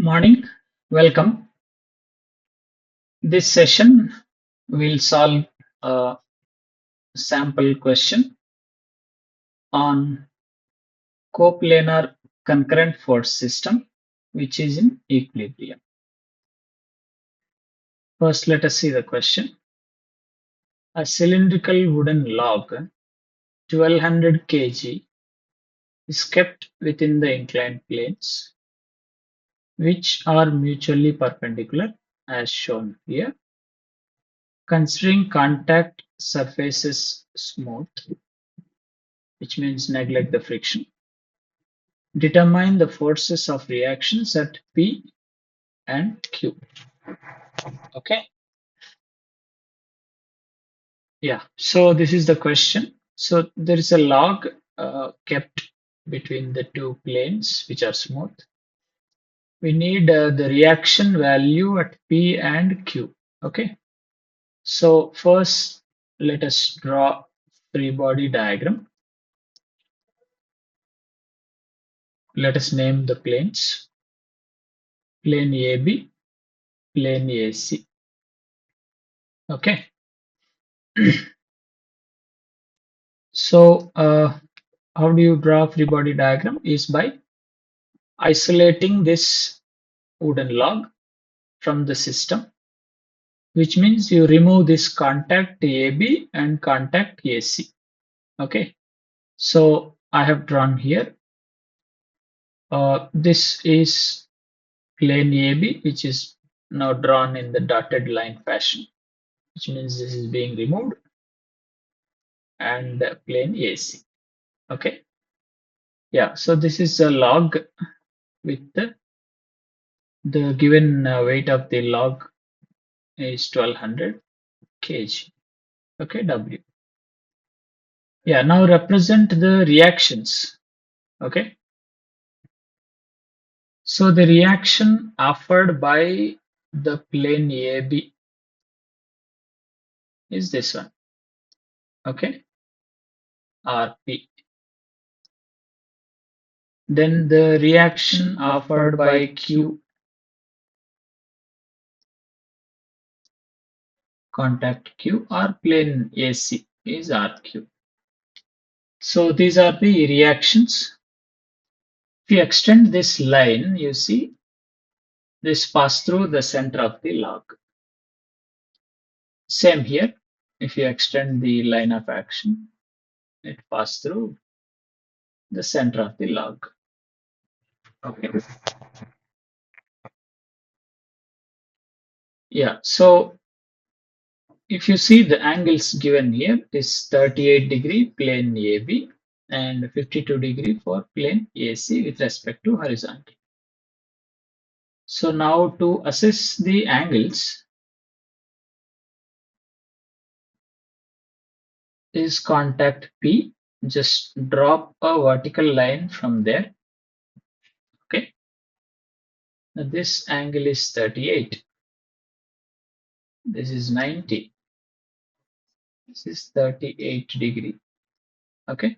Morning, welcome. This session will solve a sample question on coplanar concurrent force system which is in equilibrium. First, let us see the question. A cylindrical wooden log 1200 kg is kept within the inclined planes which are mutually perpendicular as shown here. Considering contact surfaces smooth, which means neglect the friction. Determine the forces of reactions at P and Q. Okay. Yeah. So this is the question. So there is a log kept between the two planes which are smooth. We need the reaction value at P and Q. Okay. So first, let us draw free body diagram. Let us name the planes. Plane AB, plane AC. Okay. So how do you draw free body diagram is by isolating this wooden log from the system, which means you remove this contact AB and contact AC. Okay, so I have drawn here. This is plane AB, which is now drawn in the dotted line fashion, which means this is being removed, and plane AC. Okay, yeah, so this is a log with the given weight of the log is 1200 kg. Okay, W. Yeah, now represent the reactions. Okay, so the reaction offered by the plane AB is this one. Okay, RP. Then the reaction offered by Q, contact Q, or plane AC is RQ. So these are the reactions. If you extend this line, you see this pass through the center of the log. Same here. If you extend the line of action, it passes through the center of the log. Okay. Yeah. So if you see the angles given here is 38-degree plane AB and 52-degree for plane AC with respect to horizontal. So now to assess the angles is contact P. Just drop a vertical line from there. Okay. Now this angle is 38. This is 90. This is 38-degree. Okay.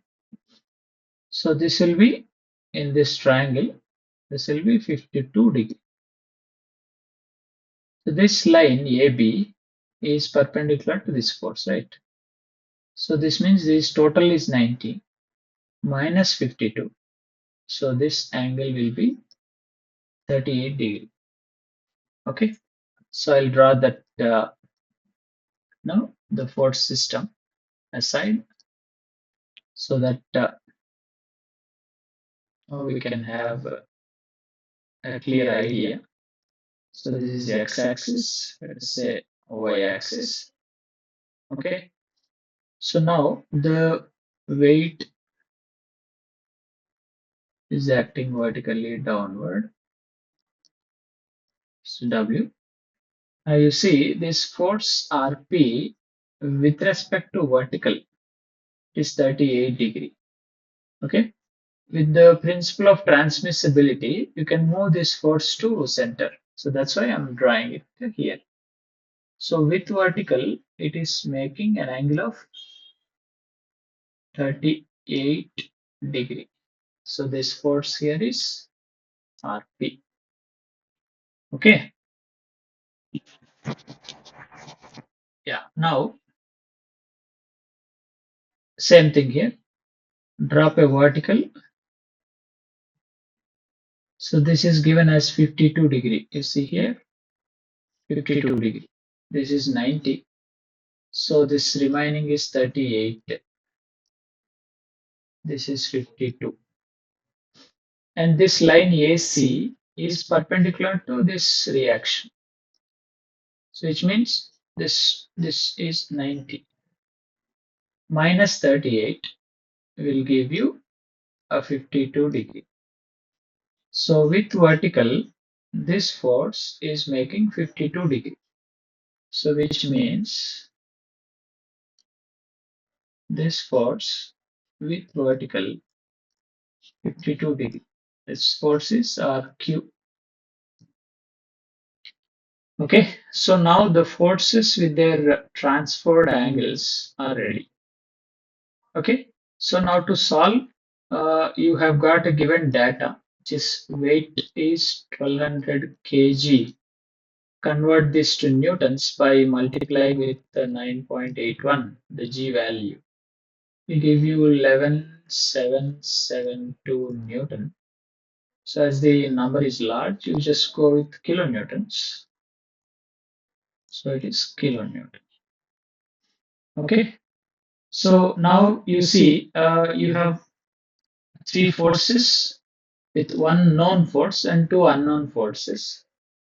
So this will be in this triangle. This will be 52-degree. So this line AB is perpendicular to this force, right? So this means this total is 90 minus 52. So this angle will be 38-degree. Okay. So I'll draw that now the force system aside so that we can have a clear idea. So this is the x-axis, let's say y-axis. Okay. So now the weight is acting vertically downward. So W. Now you see this force RP with respect to vertical is 38-degree. Okay. With the principle of transmissibility, you can move this force to center. So that's why I'm drawing it here. So with vertical, it is making an angle of 38-degree. So this force here is RP. Okay. Yeah. Now, same thing here. Drop a vertical. So this is given as 52 degree. You see here, 52 degree. This is 90. So this remaining is 38. This is 52. And this line AC is perpendicular to this reaction. So which means this is 90 minus 38 will give you a 52 degree. So with vertical, this force is making 52 degree. So which means this force with vertical 52 degree. Its forces are Q. Okay, so now the forces with their transferred angles are ready. Okay, so now to solve, you have got a given data, which is weight is 1200 kg. Convert this to newtons by multiplying with the 9.81, the G value. We give you 11,772 Newton. So as the number is large, you just go with kilonewtons. So it is kilonewton. Okay. So now you see you have three forces with one known force and two unknown forces.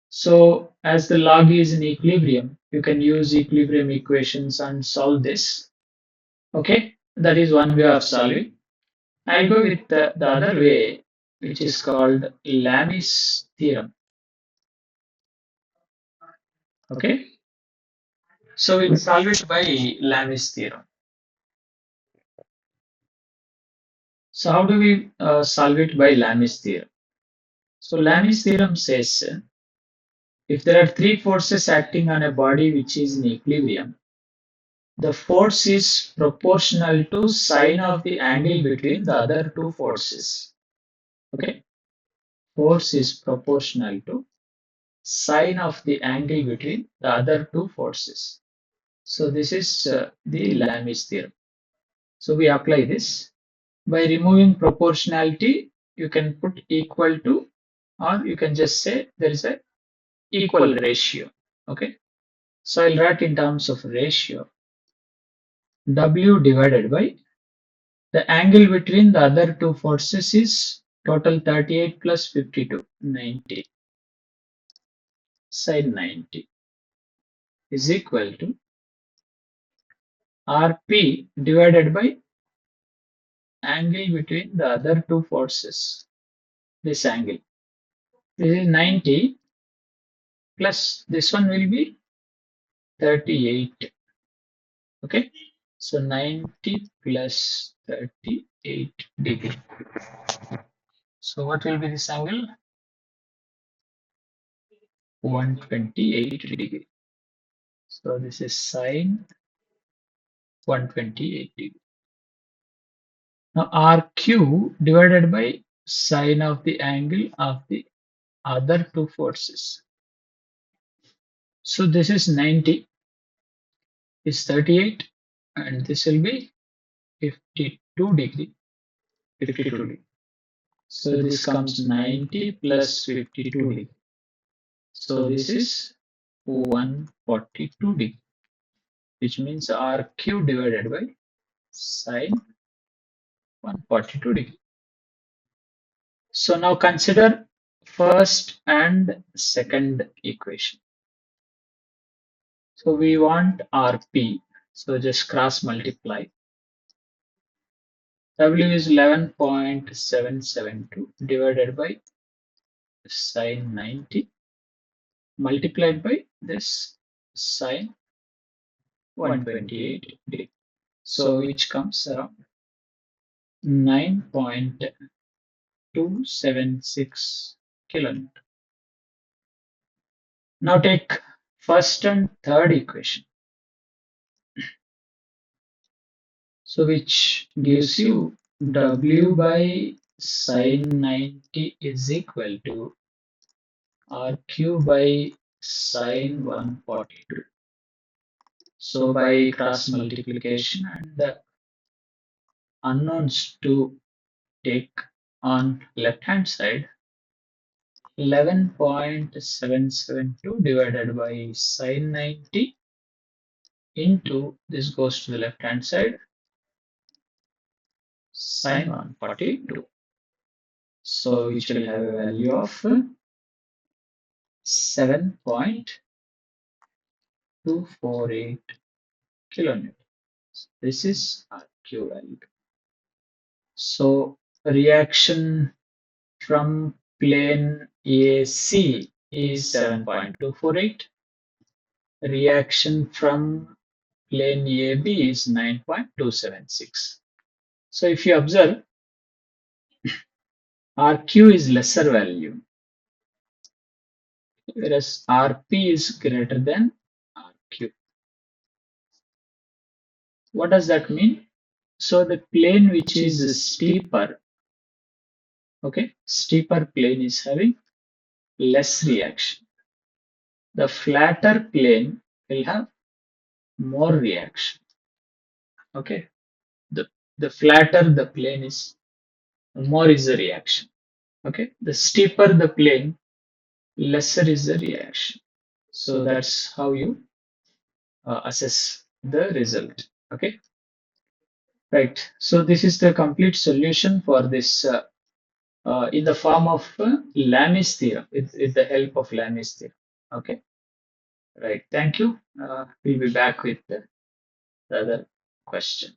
So as the log is in equilibrium, you can use equilibrium equations and solve this. Okay, that is one way of solving. I'll go with the other way, which is called Lami's theorem. Okay, so we'll solve it by Lami's theorem. So how do we solve it by Lami's theorem? So Lami's theorem says if there are three forces acting on a body which is in equilibrium, the force is proportional to sine of the angle between the other two forces. Okay, force is proportional to sine of the angle between the other two forces. So this is the Lami's theorem. So we apply this. By removing proportionality, you can put equal to, or you can just say there is a equal ratio. Okay. So I'll write in terms of ratio. W divided by the angle between the other two forces is total 38 plus 52, 90. Sine 90 is equal to Rp divided by angle between the other two forces. This angle. This is 90 plus this one will be 38. Okay. So 90 plus 38 degree. So what will be this angle? 128 degree. So this is sine 128 degree. Now RQ divided by sine of the angle of the other two forces. So this is 90 is 38 and this will be 52 degree. 52 degree. So this comes 90 plus 52 degree. So this is 142 degree, which means RQ divided by sine 142 degree. So now consider first and second equation. So we want Rp. So just cross multiply. W is 11.772 divided by sine 90 multiplied by this sine 128 degree. So which comes around 9.276 kilonewton. Now take first and third equation. So which gives you W by sine 90 is equal to RQ by sine 142. So by cross multiplication and the unknowns to take on left hand side, 11.772 divided by sine 90 into this goes to the left hand side, sine 142. So which will have a value of 7.248 kilonewton. This is RQ value. So reaction from plane AC is 7.248. Reaction from plane AB is 9.276. So if you observe, RQ is lesser value, whereas RP is greater than RQ. What does that mean? So the plane which is steeper, okay, steeper plane is having less reaction. The flatter plane will have more reaction. Okay, the flatter the plane is, more is the reaction. Okay, the steeper the plane, lesser is the reaction. So that's how you assess the result. Okay, right. So this is the complete solution for this in the form of Lami's theorem, with the help of Lami's theorem. Okay, right. Thank you. We'll be back with the other question.